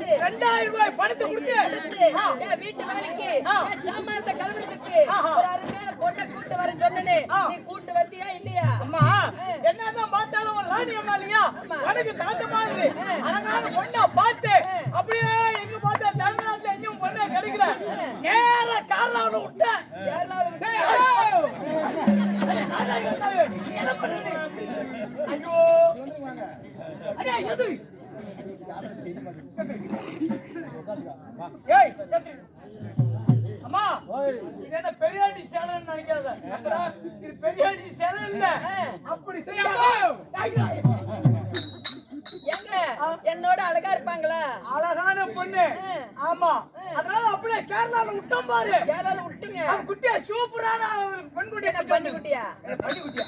2000 ரூபாய் பணத்தை கொடுத்து என் வீட்டு வேலைக்கு சாமானத்தை கலவரத்துக்கு ஒரு அருமையான பொண்ணை கூட்டு வர சொன்னனே நீ கூட்டு வந்தியா இல்லையா? அம்மா என்னதான் பார்த்தாலும் ஒரு ராணி அம்மா இல்லையா உனக்கு காட்ட மாதிரி அழகான பொண்ணா பார்த்து அப்படியே எங்க பார்த்தா தமிழ்நாட்டுல எங்கேயும் பொண்ணே கிடைக்கல நேர கேரளாவுல விட்டேன். ஐயோ அடே எது ஏய் அம்மா இது என்ன பெரியாடி சேலன்னு நினைக்காத இது பெரியாடி சேலன் இல்ல அப்படி என்னோட அழகா இருப்பாங்களா? அழகான பொண்ணு. ஆமா அதனால அப்படியே கேரளால விட்டோம் பாரு. கேரளால விட்டீங்க குட்டியா சூப்பரான பெண்குட்டி. பெண்குட்டியா? பெண்குட்டியா?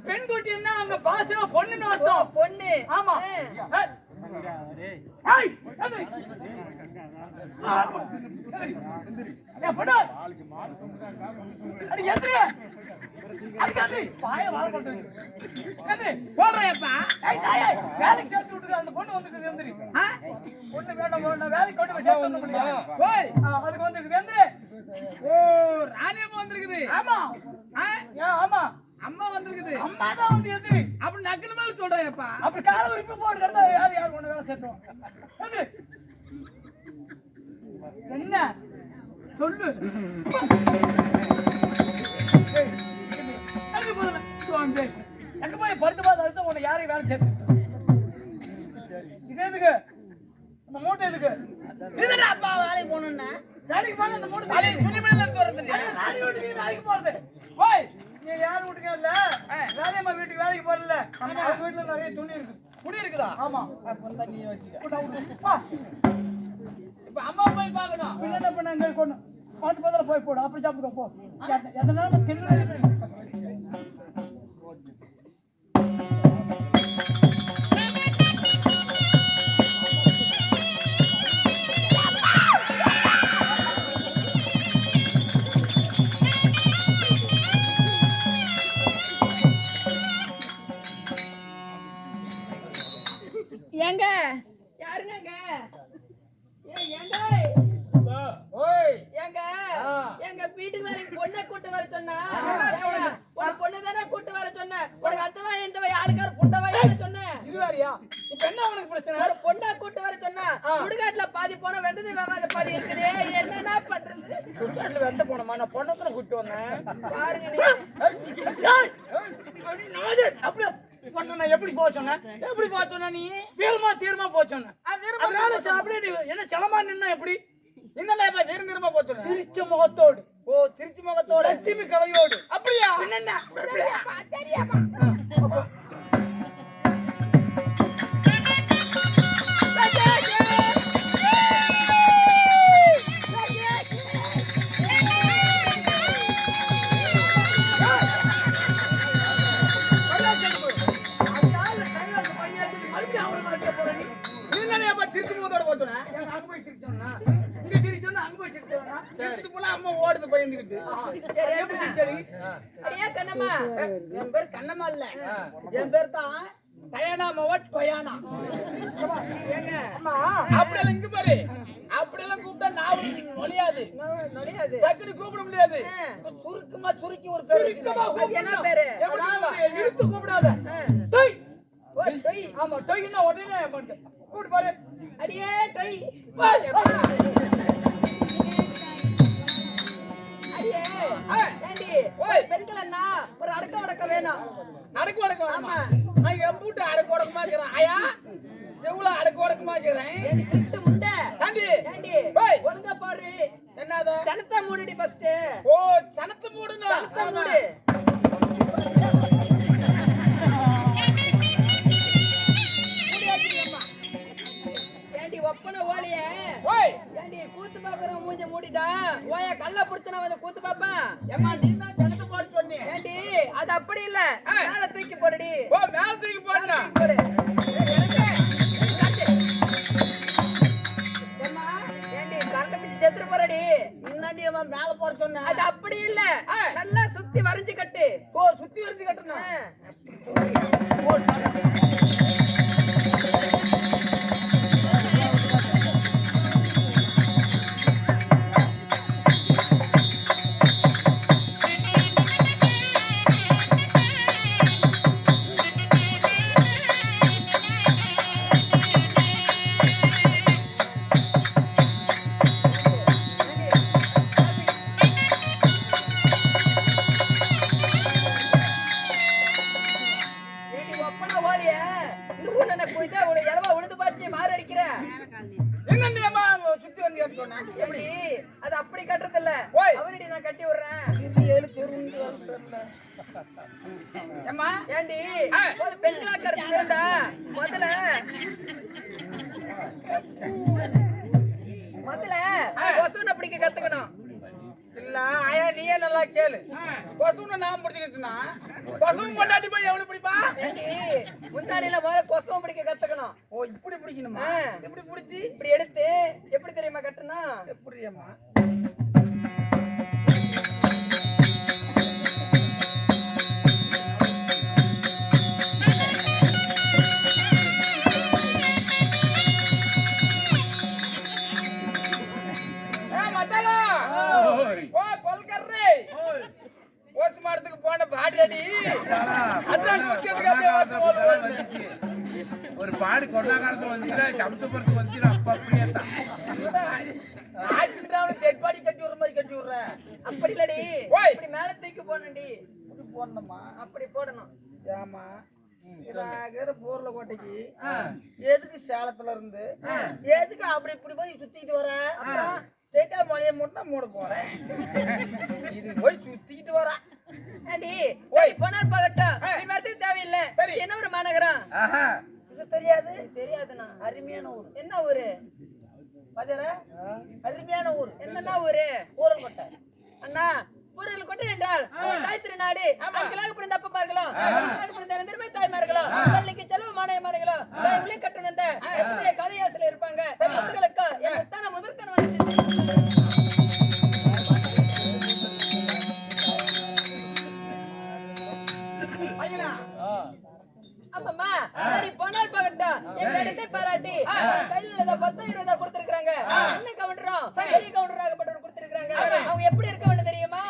பெண்குட்டின்னா அங்க பாசன பொண்ணுன்னு அர்த்தம். பொண்ணு. ஆமா. ஏய் எந்திரி. ஏய் பொண்ணு. அடி எந்திரி. அடி எந்திரி. பாய வாழ மாட்டேன். எந்திரி. போறேப்பா. ஏய் ஏய் வேலைக்கு சேர்த்து விட்டுரு அந்த பொண்ணு வந்துருக்கு எந்திரி. பொண்ணு வேண்டாம் வேண்டாம் வேலைக்கு கொண்டு போய் சேர்த்து விட முடியாது. ஓய் அதுக்கு வந்துருக்கு எந்திரி. ஓ ராணியம்மா வந்திருக்குது. ஆமா. ஆமா அம்மா வந்திருக்குது. அம்மா தான் வந்து எந்திரி. அப்படி நக்கல் மேல சொல்றேப்பா. அப்படி கால உரிப்பு போட்டு கடந்தா யார் ஒண்ணு வேலை சேர்த்தோம். எந்திரி. என்ன சொல்லு. எங்க போய் படுத்து பார்த்து அதுதான் உன்னை யாரையும் வேலை சேர்த்து. இது எதுக்கு அந்த மூட்டை எதுக்கு? இதுடா அப்பா வேலைக்கு போகணும்னா வேலைக்கு போன அந்த மூட்டை வேலைக்கு துணிமணில இருந்து வரது இல்லையா? ராணி வீட்டுக்கு வேலைக்கு போறது. ஓய் நீ யார் வீட்டுக்கு இல்ல ராணியம்மா வீட்டுக்கு வேலைக்கு போறல. அவங்க வீட்டுல நிறைய துணி இருக்கு. துணி இருக்குதா? ஆமா. அப்ப தண்ணி வச்சுக்க. இப்ப அம்மா போய் பார்க்கணும். என்ன பண்ண அங்க கொண்டு பாத்து பதல போய் போடு. அப்படி சாப்பிடுங்க போ. எதனால தின்னு ஏங்க யாருங்க ஏங்க எங்க வீட்டுக்கு வேலைக்கு பொண்ணை கூட்டு வர சொன்னா ஒரு பொண்ணு தானே கூட்டு வர சொன்னேன். உனக்கு அந்த வாய் இந்த வாய் ஆளுக்கார புண்ட வாய் சொன்னேன். இது வேறயா? இப்ப என்ன உனக்கு பிரச்சனை? ஒரு பொண்ணா கூட்டு வர சொன்னா சுடுகாட்டுல பாதி போன வெந்தது வேவாத பாதி இருக்குது. என்னன்னா பண்றது? சுடுகாட்டுல வெந்த போனமா நான் பொண்ணத்துல கூட்டு வந்தேன் பாருங்க அப்படியே பண்ண எப்படி போக சொன்ன? எப்படி போக சொன்ன? நீ வீரமா தீர்மா போக சொன்ன. அதனால அப்படியே என்ன செலமா நின்னா எப்படி? என்னடா இப்ப வீர நிறமா போக சொன்ன? சிரிச்ச முகத்தோடு. ஓ சிரிச்ச முகத்தோடு லட்சுமி கலையோடு. அப்படியா? என்னன்னா சரியாமா. அம்மா ஓடுது பயந்துக்கிட்டு. என் பேர் கண்ணம்மா இல்ல, என் பேர் தான் பயானா. அப்படியெல்லாம் இங்க பாரு, அப்படியெல்லாம் கூப்பிட்டா நான் நொழியாது, டக்குனு கூப்பிட முடியாது. சுருக்கமா சுருக்கி ஒரு பேர். என்ன பேரு? இழுத்து கூப்பிடாத. ஆமா டொய்னா உடனே கூப்பிட்டு பாரு. அடியே டொய். பெண்கள் என்ன ஒரு அடக்க வடக்க வேணும். அடக்க வடக்க வேணுமா? நான் எம்பூட்டு அடக்க வடக்கமா இருக்கிறேன். ஆயா எவ்வளவு அடக்க வடக்கமா இருக்கிறேன். முண்டை ஒழுங்கா பாரு. என்னது? சனத்தை மூடுடி ஃபர்ஸ்ட். ஓ சனத்தை மூடுங்க. சனத்தை மூடு. ஒப்பன ஓலிய ஏண்டி கூத்து பாக்குறோம் மூஞ்ச மூடிட்டா ஓய கள்ள புடிச்சன வந்து கூத்து பாப்பா. ஏமா நீ தான் ஜனத்து போட சொன்னே. ஏண்டி அது அப்படி இல்ல, மேல தூக்கி போடுடி. ஓ மேல தூக்கி போடுனா போடு. ஏமா ஏண்டி கரண்ட் பிடி செத்துற போறடி. முன்னாடி ஏமா மேல போட சொன்ன. அது அப்படி இல்ல, நல்லா சுத்தி வரைஞ்சு கட்டு. ஓ சுத்தி வரைஞ்சு கட்டுனா. ஓ சொன்னேன். எப்படி அது அப்படி கட்டுறது இல்ல ஓய். அவரடி நான் கட்டி விடுறேன் ஏம்மா ஏண்டி ஒரு பெண்களா கருத்து இருந்தா முதல்ல கொசுனை பிடிக்க கத்துக்கணும். இல்ல ஆயா நீயே நல்லா கேளு. கொசுன்னு நான் பிடிச்சிக்கிட்டுனா கொசுவும் கொண்டாடி போய் எவ்வளவு பிடிப்பா? முந்தாடியில முதல்ல கொசுவும் பிடிக்க கத்துக்கணும். ஓ இப்படி பிடிக்கணுமா? இப்படி பிடிச்சி இப்படி எடுத்து எப்படி தெரியுமா கட்டுனா? எப்படியம்மா? ஒரு பாடு கொண்டா காலத்துல வந்துச்சுன்னா கம்சபுரத்துக்கு வந்துச்சுன்னா அப்ப அப்படியே தான் தெட்பாடி கட்டி விடுற மாதிரி கட்டி விடுறேன். அப்படி இல்லடி இப்படி மேல தூக்கி போடணும்டி. இப்படி போடணுமா? அப்படி போடணும். ஏமா போர்ல கோட்டைக்கு எதுக்கு சேலத்துல இருந்து எதுக்கு அப்படி இப்படி போய் சுத்திட்டு வர? ஸ்ட்ரைட்டா மலைய மூட்டா மூட போறேன். இது போய் சுத்திட்டு வர போனார் போகட்டும். வரதுக்கு தேவையில்லை. என்ன ஒரு மாநகரம் இது தெரியாது? தெரியாதுண்ணா. அருமையான ஊர். என்ன ஊரு? அருமையான ஊர். என்னன்னா ஊரு? ஊரல் கோட்டை. அண்ணா ஊரல் கோட்டை என்றால் தாய் திருநாடு. அங்களாக பிறந்த அப்பமார்களோ பிறந்த தாய்மார்களோ பள்ளிக்கு செலவு மாணவர்களோ கட்டணம் கலையாசில இருப்பாங்க. அவர்களுக்கு தான முதற்கன ஆமாம்மா சரி போனால் போகட்டும். என் இடத்தை பாராட்டி கையில் 10 20 கொடுத்திருக்காங்க. என்ன கவுண்டரும் பெரிய கவுண்டராகப்பட்டவர் கொடுத்திருக்காங்க. அவங்க எப்படி இருக்க வேண்டும் தெரியுமா?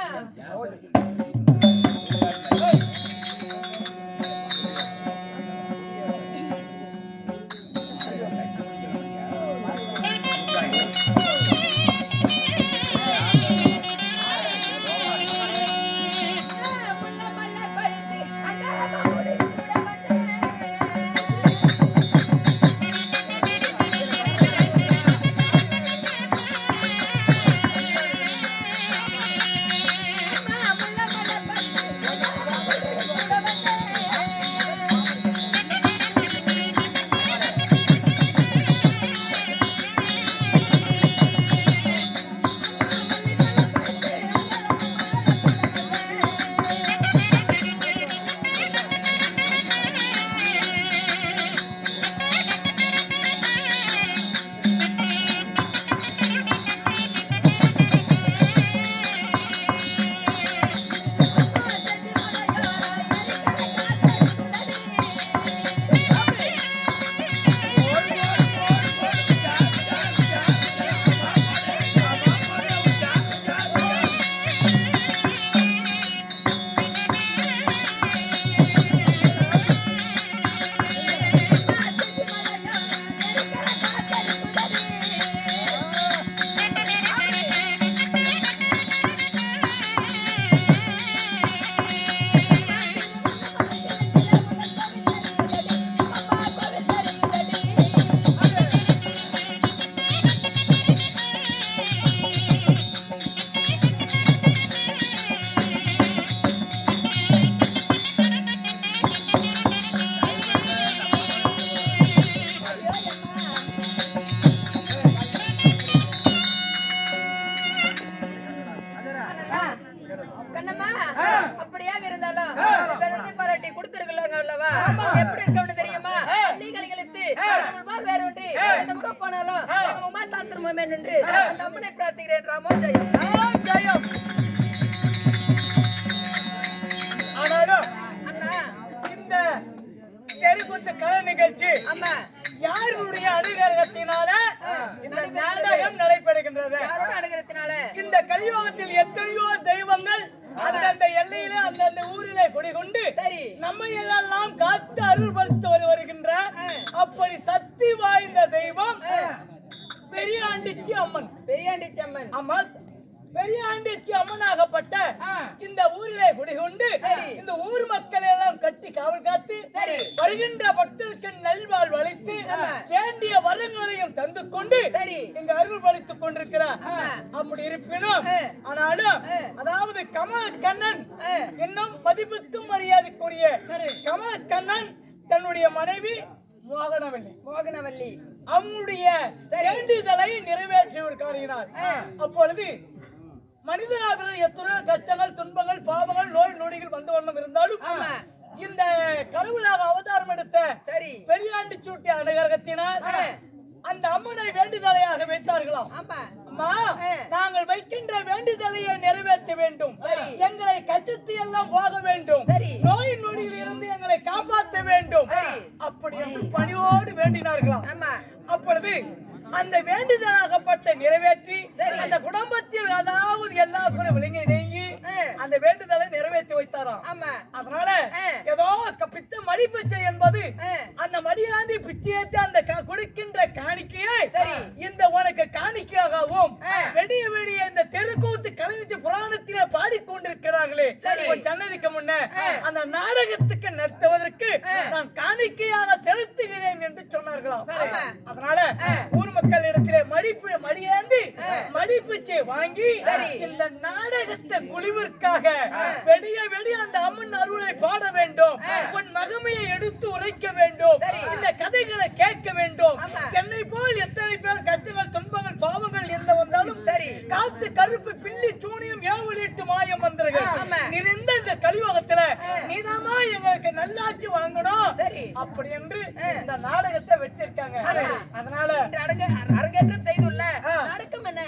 கண்ணம்மா அப்படியாக இருந்தாலும் பாராட்டி கொடுத்திருக்கலாங்க அல்லவா? எப்படி இருக்கணும் தெரியுமா? கழித்து வேற ஒன்று அந்த முகம் போனாலும் தான் திரும்ப என்று அந்த அம்மனை பிரார்த்திக்கிறேன். ராமோ ஜெயம் ஜெயம். அண்ணா இந்த தெருக்கூத்து கலை நிகழ்ச்சி யாருடைய அனுகிரகத்தினால இந்த நாடகம் நடைபெறுகின்றது? இந்த கலியுகத்தில் எத்தனையோ தெய்வங்கள் அந்தந்த எல்லையிலே அந்தந்த ஊரிலே குடிகொண்டு நம்ம எல்லாம் காத்து அருள்படுத்தி வருகின்ற அப்படி சக்தி வாய்ந்த தெய்வம் பெரியாண்டிச்சி அம்மன். பெரியாண்டிச்சி அம்மன். ஆமா, பெரியாண்டிச்சி அம்மனாகப்பட்ட இந்த ஊரிலே குடிகொண்டு இந்த ஊர் மக்கள் எல்லாம் கட்டி காவல் காத்து வருகின்ற பக்தருக்கு நல்வாழ்வு அளித்து வேண்டிய வரங்களையும் தந்து வந்து கொண்டு சரி இங்க அருள் பலித்துக் கொண்டிருக்கிறார். ஆமா. அப்படி இருப்பினும் ஆனாலும் அதாவது கமலக்கண்ணன் இன்னும் மதிப்புக்கும் மரியாதைக்குரிய கமலக்கண்ணன் தன்னுடைய மனைவி மோகனவல்லி அவனுடைய வேண்டுதலை நிறைவேற்றினார். அப்பொழுது மனிதனாக எத்தனையோ கஷ்டங்கள், துன்பங்கள், பாவங்கள், நோய் நொடிகள் வந்த வண்ணம் இருந்தாலும் இந்த கடவுளாக அவதாரம் எடுத்த பெரியாண்டி சூட்டி அனுகிரகத்தினால் அந்த அம்மனை வேண்டுதலையாக வைத்தார்களாம். அம்மா, நாங்கள் வைக்கின்ற வேண்டுதலையை நிறைவேற்ற வேண்டும், எங்களை கஷ்டத்தை எல்லாம் போக வேண்டும், நோய் நொடியில் இருந்து எங்களை காப்பாற்ற வேண்டும் அப்படி என்று பணியோடு வேண்டினார்களாம். அப்பொழுது அந்த வேண்டுதலாகப்பட்ட நிறைவேற்றி அந்த குடும்பத்தில் அதாவது எல்லா விளங்கி நீங்கி அந்த வேண்டுதலை நிறைவேற்றி வைத்தாராம். அதனால ஏதோ பித்த மடி பிச்சை என்பது அந்த மடியாண்டி பிச்சையேற்றி அந்த கொடுக்கின்ற காணிக்கையை இந்த உனக்கு காணிக்கையாகவும் வெடிய வெடிய இந்த தெருக்கூத்து கலைஞர் புராணத்திலே பாடிக்கொண்டிருக்கிறார்களே சன்னதிக்கு முன்ன அந்த நாடகத்துக்கு நடத்துவதற்கு நான் காணிக்கையாக செலுத்துகிறேன் என்று சொன்னார்களாம். அதனால ஊர் மக்கள் இடத்திலே மடியேந்தி மடிப்பிச்சை வாங்கி இந்த நாடகத்தை குழுவிற்காக வெடிய வெடிய அந்த அம்மன் அருளை பாட வேண்டும், உன் மகிமையை எடுத்து உரைக்க வேண்டும், இந்த கதைகளை கேட்க வேண்டும். என்னை போல் எத்தனை பேர் கஷ்டங்கள், துன்பங்கள், பாவங்கள் இருந்த வந்தாலும் காத்து கருப்பு பில்லி சூனியம் ஏவலிட்டு மாயம் வந்தார்கள் நிறைந்த இந்த கலியுகத்துல நீதாமா எங்களுக்கு நல்லாட்சி வழங்கணும் அப்படி என்று இந்த நாடகத்தை வச்சிருக்காங்க. அதனால அரங்கேற்றம் செய்துள்ள நாடகம் என்ன?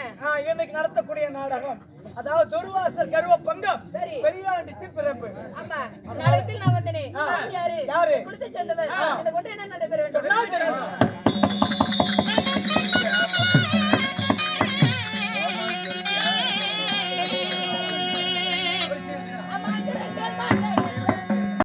இன்னைக்கு நடத்தக்கூடிய நாடகம் அதாவது துர்வாசர் கருவ பங்கம் பெரியாண்டிக்கு பிறப்பு. நாடகத்தில் நான் வந்தேனே யாரு குளித்து சேர்ந்தவர் இதை கொண்டு என்ன நடைபெற வேண்டும்?